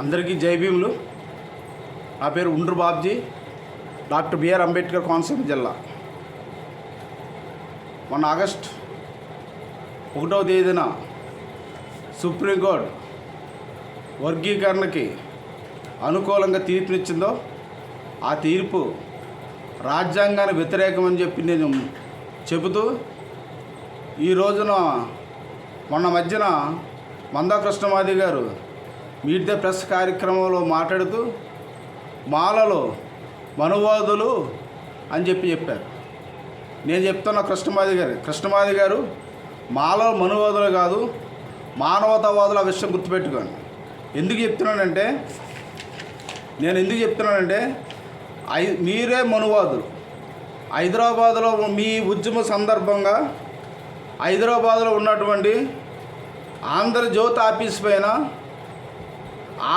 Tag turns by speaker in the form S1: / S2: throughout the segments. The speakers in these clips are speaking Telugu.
S1: అందరికీ జై భీములు. నా పేరు ఉండ్రు బాబ్జీ, డాక్టర్ బిఆర్ అంబేద్కర్ కోనసీమ జిల్లా. మొన్న ఆగస్ట్ 1వ తేదీన సుప్రీంకోర్టు వర్గీకరణకి అనుకూలంగా తీర్పునిచ్చిందో ఆ తీర్పు రాజ్యాంగానికి వ్యతిరేకమని చెప్పి నేను చెబుతూ ఈ రోజున మొన్న మధ్యన మందా కృష్ణమాది గారు మీట్ ద ప్రెస్ కార్యక్రమంలో మాట్లాడుతూ మాలలో మనువాదులు అని చెప్పారు. నేను చెప్తున్న కృష్ణమాది గారు మాలలో మనువాదులు కాదు, మానవతావాదులు. ఆ విషయం గుర్తుపెట్టుకోండి. ఎందుకు చెప్తున్నానంటే మీరే మనువాదులు. హైదరాబాదులో మీ ఉద్యమ సందర్భంగా హైదరాబాదులో ఉన్నటువంటి ఆంధ్రజ్యోతి ఆఫీస్ పైన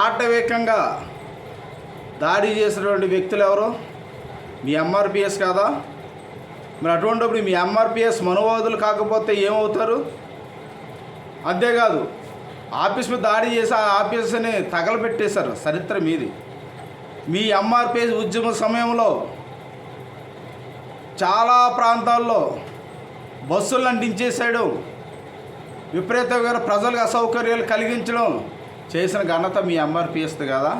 S1: ఆటవికంగా దాడి చేసినటువంటి వ్యక్తులు ఎవరు? మీ ఎంఆర్పిఎస్ కాదా? మరి అటువంటిప్పుడు మీ ఎంఆర్పిఎస్ మనువాదులు కాకపోతే ఏమవుతారు? అంతేకాదు, ఆఫీస్ మీద దాడి చేసి ఆ ఆఫీస్ని తగలబెట్టేశారు. చరిత్ర మీది. మీ ఎంఆర్పిఎస్ ఉద్యమ సమయంలో చాలా ప్రాంతాల్లో బస్సులను అంటించేశాడు. విపరీతంగా ప్రజలకు అసౌకర్యాలు కలిగించడం చేసిన ఘనత మీ ఎంఆర్పిఎస్ది కదా.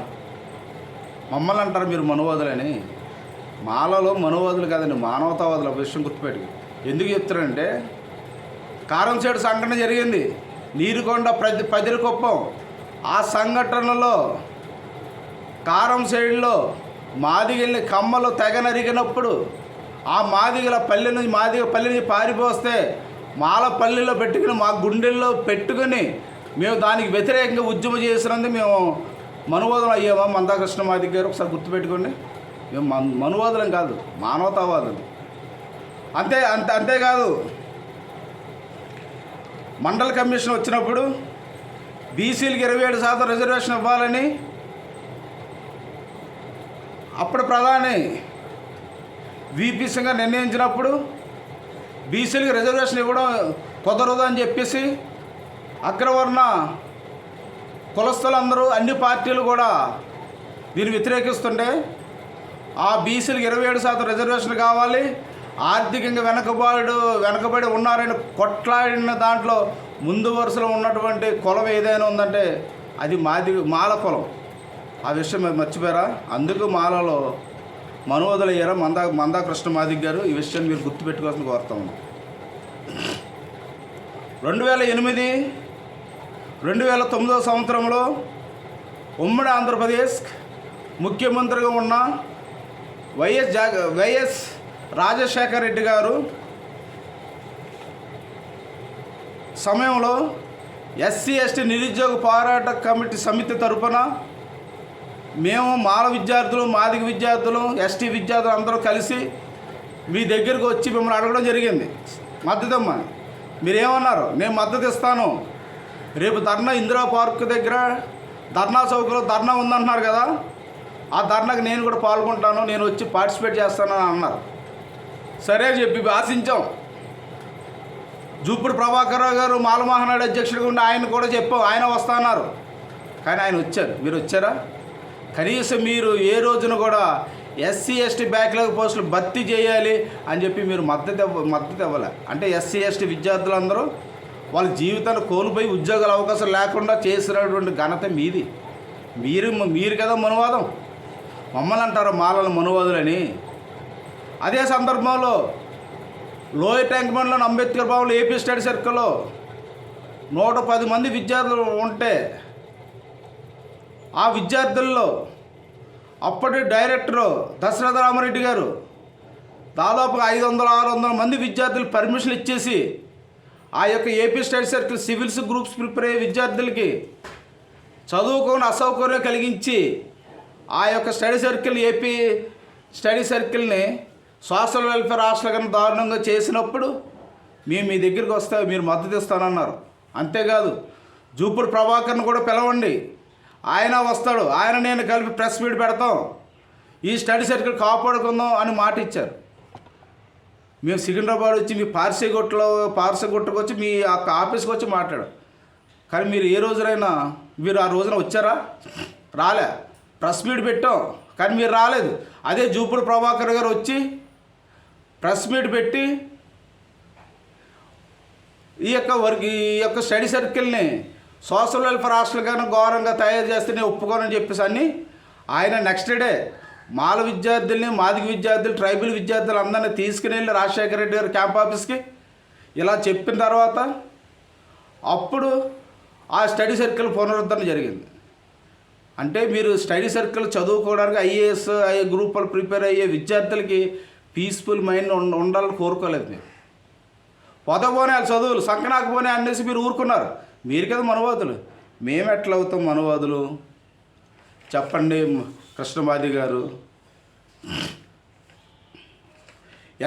S1: మమ్మల్ని అంటారు మీరు మనువాదులని. మాలలో మనువాదులు కాదండి, మానవతావాదుల విషయం గుర్తుపెట్టి. ఎందుకు చెప్తారంటే కారంచేడు సంఘటన జరిగింది, నీరుకొండ పదిరికొప్పం. ఆ సంఘటనలో కారంచేడులో మాదిగల్ని కమ్మలు తెగ నరిగినప్పుడు ఆ మాదిగల పల్లెని పారిపోస్తే మాల పల్లెల్లో పెట్టుకుని మా గుండెల్లో పెట్టుకుని మేము దానికి వ్యతిరేకంగా ఉద్యమం చేసినందుకు మేము మనువాదులు అయ్యామా? మందా కృష్ణమాది గారు ఒకసారి గుర్తుపెట్టుకోండి. మేము మనువాదులం కాదు, మానవతావాదులు. అంతేకాదు, మండల కమిషన్ వచ్చినప్పుడు బీసీలకు 27% రిజర్వేషన్ ఇవ్వాలని అప్పుడు ప్రధాని విపి సింగ్ నిర్ణయించినప్పుడు బీసీలకు రిజర్వేషన్ ఇవ్వడం కుదరదు అని చెప్పేసి అగ్రవర్ణ కులస్తులందరూ అన్ని పార్టీలు కూడా దీన్ని వ్యతిరేకిస్తుంటే ఆ బీసీలకు 27% రిజర్వేషన్ కావాలి, ఆర్థికంగా వెనకబడి ఉన్నారని కొట్లాడిన దాంట్లో ముందు వరుసలో ఉన్నటువంటి కులం ఏదైనా ఉందంటే అది మాల కులం. ఆ విషయం మర్చిపోయారా? అందుకు మాలలో మనువాదులు అయ్యారా మందా కృష్ణమాది గారు. ఈ విషయాన్ని మీరు గుర్తుపెట్టుకోవాల్సిన కోరుతా ఉన్నాం. 2009 సంవత్సరంలో ఉమ్మడి ఆంధ్రప్రదేశ్ ముఖ్యమంత్రిగా ఉన్న వైఎస్ రాజశేఖర రెడ్డి గారు సమయంలో ఎస్సీ ఎస్టీ నిరుద్యోగ పోరాట కమిటీ సమితి తరఫున మేము మాల విద్యార్థులు, మాదిగ విద్యార్థులు, ఎస్టీ విద్యార్థులు అందరూ కలిసి మీ దగ్గరకు వచ్చి మిమ్మల్ని అడగడం జరిగింది, మద్దతు ఇమ్మని. మీరేమన్నారు? నేను మద్దతు ఇస్తాను, రేపు ధర్నా ఇందిరా పార్క్ దగ్గర ధర్నా చౌక్లో ధర్నా ఉందంటున్నారు కదా, ఆ ధర్నాకి నేను కూడా పాల్గొంటాను, నేను వచ్చి పార్టిసిపేట్ చేస్తానని అన్నారు. సరే చెప్పి ఆశించాం. జూపూడి ప్రభాకర్ రావు గారు మాల మహానాడు అధ్యక్షుడిగా ఉండి ఆయన కూడా చెప్పాం, ఆయన వస్తున్నారు. కానీ ఆయన వచ్చారు. మీరు వచ్చారా? కనీసం మీరు ఏ రోజున కూడా ఎస్సీ ఎస్టీ బ్యాక్లాగ్ పోస్టులు భర్తీ చేయాలి అని చెప్పి మీరు మద్దతు ఇవ్వాలి. అంటే ఎస్సీ ఎస్టీ విద్యార్థులందరూ వాళ్ళ జీవితాన్ని కోల్పోయి ఉద్యోగాల అవకాశం లేకుండా చేసినటువంటి ఘనత మీది. మీరు కదా మనువాదం. మమ్మల్ని అంటారు మాలల మనువాదులని. అదే సందర్భంలో లోయర్ ట్యాంక్ బండ్లోని అంబేద్కర్ భవన్లో ఏపీ స్టడీ సర్కిల్లో 110 మంది విద్యార్థులు ఉంటే ఆ విద్యార్థుల్లో అప్పటి డైరెక్టరు దశరథ రామరెడ్డి గారు దాదాపు 500-600 మంది విద్యార్థులు పర్మిషన్ ఇచ్చేసి ఆ యొక్క AP study circle civils groups prepare అయ్యే విద్యార్థులకి చదువుకొని అసౌకర్యం కలిగించి ఆ యొక్క ఏపీ స్టడీ సర్కిల్ని సోషల్ వెల్ఫేర్ హాస్టల్ కన్నా దారుణంగా చేసినప్పుడు మేము మీ దగ్గరికి వస్తే మీరు మద్దతు ఇస్తానన్నారు. అంతేకాదు, జూపూడి ప్రభాకర్ని కూడా పిలవండి, ఆయన వస్తాడు, ఆయన నేను కలిపి ప్రెస్ మీట్ పెడతాం, ఈ స్టడీ సర్కిల్ కాపాడుకుందాం అని మాట ఇచ్చారు. మేము సికింద్రాబాద్ వచ్చి మీ పార్సీగుట్టకు వచ్చి మీ ఆఫీస్కి వచ్చి మాట్లాడాం. కానీ మీరు ఏ రోజునైనా మీరు ఆ రోజున వచ్చారా? రాలే. ప్రెస్ మీట్ పెట్టాం కానీ మీరు రాలేదు. అదే జూపూడి ప్రభాకర్ గారు వచ్చి ప్రెస్ మీట్ పెట్టి ఈ యొక్క స్టడీ సర్కిల్ని సోషల్ వెల్ఫేర్ హాస్టల్ కానీ ఘోరంగా తయారు చేస్తే నేను ఒప్పుకోనని చెప్పేసి అని ఆయన నెక్స్ట్ డే మాల విద్యార్థుల్ని, మాదిగ విద్యార్థులు, ట్రైబల్ విద్యార్థులు అందరినీ తీసుకుని వెళ్ళి రాజశేఖర రెడ్డి గారి క్యాంప్ ఆఫీస్కి ఇలా చెప్పిన తర్వాత అప్పుడు ఆ స్టడీ సర్కిల్ పునరుద్ధరణ జరిగింది. అంటే మీరు స్టడీ సర్కిల్ చదువుకోవడానికి ఐఏఎస్ గ్రూపులు ప్రిపేర్ అయ్యే విద్యార్థులకి పీస్ఫుల్ మైండ్ ఉండాలని కోరుకోలేదు. మీరు పొదపోనే వాళ్ళ చదువులు సంకనాకపోనే అనేసి మీరు ఊరుకున్నారు. మీరు కదా మనువాదులు. మేము ఎట్లా అవుతాం మనువాదులు చెప్పండి కృష్ణమాది గారు.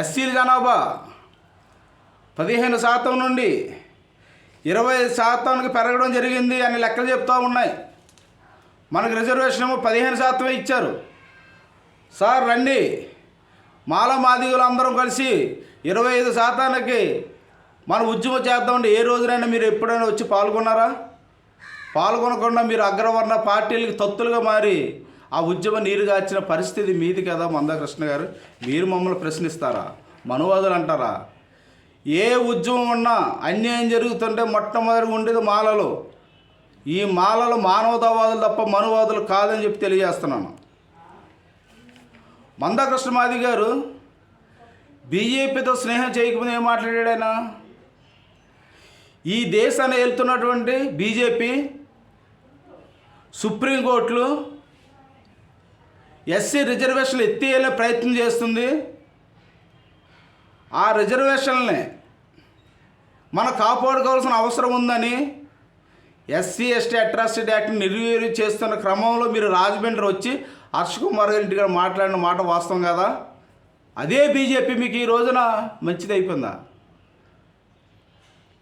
S1: ఎస్సీల జనాభా 15% నుండి 20% పెరగడం జరిగింది అని లెక్కలు చెప్తూ ఉన్నాయి. మనకు రిజర్వేషన్ ఏమో 15% ఇచ్చారు. సార్ రండి, మాల మాదిగలు అందరం కలిసి 25%కి మనం ఉద్యమం చేద్దామండి. ఏ రోజునైనా మీరు ఎప్పుడైనా వచ్చి పాల్గొన్నారా? పాల్గొనకుండా మీరు అగ్రవర్ణ పార్టీలకి తొత్తులుగా మారి ఆ ఉద్యమం నీరుగార్చిన పరిస్థితి మీది కదా మందాకృష్ణ గారు. మీరు మమ్మల్ని ప్రశ్నిస్తారా? మనువాదులు అంటారా? ఏ ఉద్యమం ఉన్నా అన్యాయం జరుగుతుంటే మొట్టమొదటిగా ఉండేది మాలలు. ఈ మాలలు మానవతావాదులు తప్ప మనువాదులు కాదని చెప్పి తెలియజేస్తున్నాను. మందాకృష్ణ మాది గారు బీజేపీతో స్నేహం చేయకపోతే ఏం మాట్లాడాడు ఆయన? ఈ దేశాన్ని వెళ్తున్నటువంటి బీజేపీ సుప్రీంకోర్టులు ఎస్సీ రిజర్వేషన్లు ఎత్తేయాలనే ప్రయత్నం చేస్తుంది. ఆ రిజర్వేషన్ని మనం కాపాడుకోవాల్సిన అవసరం ఉందని ఎస్సీ ఎస్టీ అట్రాసిటీ యాక్ట్ని నిర్వీర్యం చేస్తున్న క్రమంలో మీరు రాజమండ్రి వచ్చి హర్ష కుమార్ గారి ఇంటికి మాట్లాడిన మాట వాస్తవం కదా? అదే బీజేపీ మీకు ఈ రోజున మంచిది అయిపోయిందా?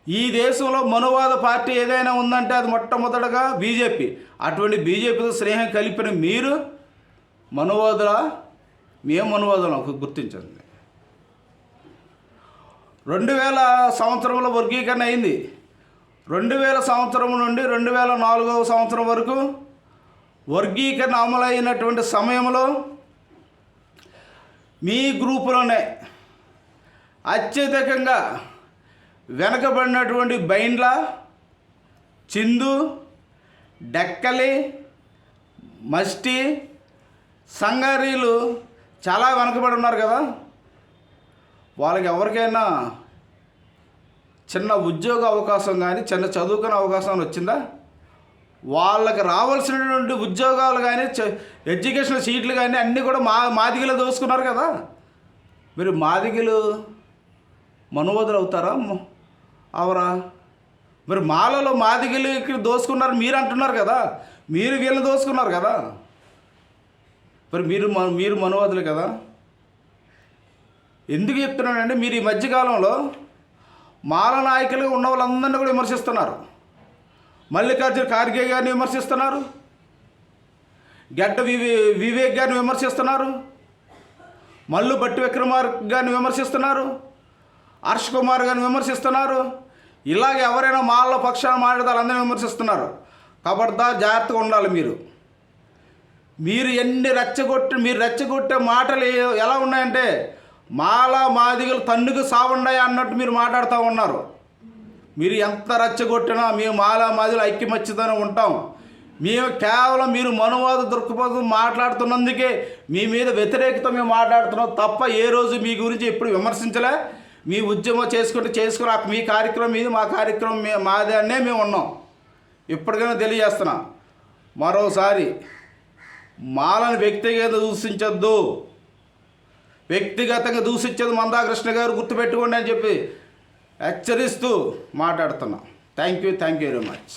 S1: ఈ దేశంలో మనువాద పార్టీ ఏదైనా ఉందంటే అది మొట్టమొదటగా బీజేపీ. అటువంటి బీజేపీతో స్నేహం కలిపిన మీరు మనువాదులా? మేము మనువాదులం గుర్తించండి. 2000 సంవత్సరంలో వర్గీకరణ అయింది. 2000 సంవత్సరం నుండి 2004వ సంవత్సరం వరకు వర్గీకరణ అమలైనటువంటి సమయంలో మీ గ్రూపులోనే అత్యధికంగా వెనకబడినటువంటి బైండ్ల, చిందు, డెక్కలి, మస్టి, సంగారీలు చాలా వెనకబడి ఉన్నారు కదా. వాళ్ళకి ఎవరికైనా చిన్న ఉద్యోగ అవకాశం కానీ చిన్న చదువుకునే అవకాశం వచ్చిందా? వాళ్ళకి రావాల్సినటువంటి ఉద్యోగాలు కానీ ఎడ్యుకేషన్ సీట్లు కానీ అన్నీ కూడా మాదిగలు దోసుకున్నారు కదా. మీరు మాదిగలు మనువాదులు అవుతారా అవరా? మరి మాలలో మాదిగలకి దోసుకున్నారు మీరు అంటున్నారు కదా. మీరు వీళ్ళని దోసుకున్నారు కదా. మరి మీరు మనువాదులు కదా. ఎందుకు చెప్తున్నానంటే మీరు ఈ మధ్యకాలంలో మాల నాయకులుగా ఉన్న వాళ్ళందరినీ కూడా విమర్శిస్తున్నారు. మల్లికార్జున ఖార్గే గారిని విమర్శిస్తున్నారు, గడ్డ వివేక్ గారిని విమర్శిస్తున్నారు, మల్లు భట్టి విక్రమార్క గారిని విమర్శిస్తున్నారు, హర్ష కుమార్ గారిని విమర్శిస్తున్నారు. ఇలాగ ఎవరైనా మాల పక్షాన మాట్లాడితే వాళ్ళందరినీ విమర్శిస్తున్నారు. కాబట్టి జాగ్రత్తగా ఉండాలి. మీరు ఎన్ని రెచ్చగొట్టే మాటలు ఎలా ఉన్నాయంటే మాల మాదిగలు తన్నుకు సావుండాయి అన్నట్టు మీరు మాట్లాడుతూ ఉన్నారు. మీరు ఎంత రెచ్చగొట్టినా మేము మాల మాదిగలు ఐక్యమత్యతోనే ఉంటాం. మేము కేవలం మీరు మనువాద దృక్పథం మాట్లాడుతున్నందుకే మీ మీద వ్యతిరేకత మేము మాట్లాడుతున్నాం తప్ప ఏ రోజు మీ గురించి ఎప్పుడు విమర్శించలే. మీ ఉద్యమం చేసుకుని మీ కార్యక్రమం మీది, మా కార్యక్రమం మాదే అనే మేము ఉన్నాం. ఇప్పటికైనా తెలియజేస్తున్నా, మరోసారి మాలను వ్యక్తిగతంగా దూషించేది మందాకృష్ణ గారు గుర్తుపెట్టుకోండి అని చెప్పి హెచ్చరిస్తూ మాట్లాడుతున్నాం. Thank you very much.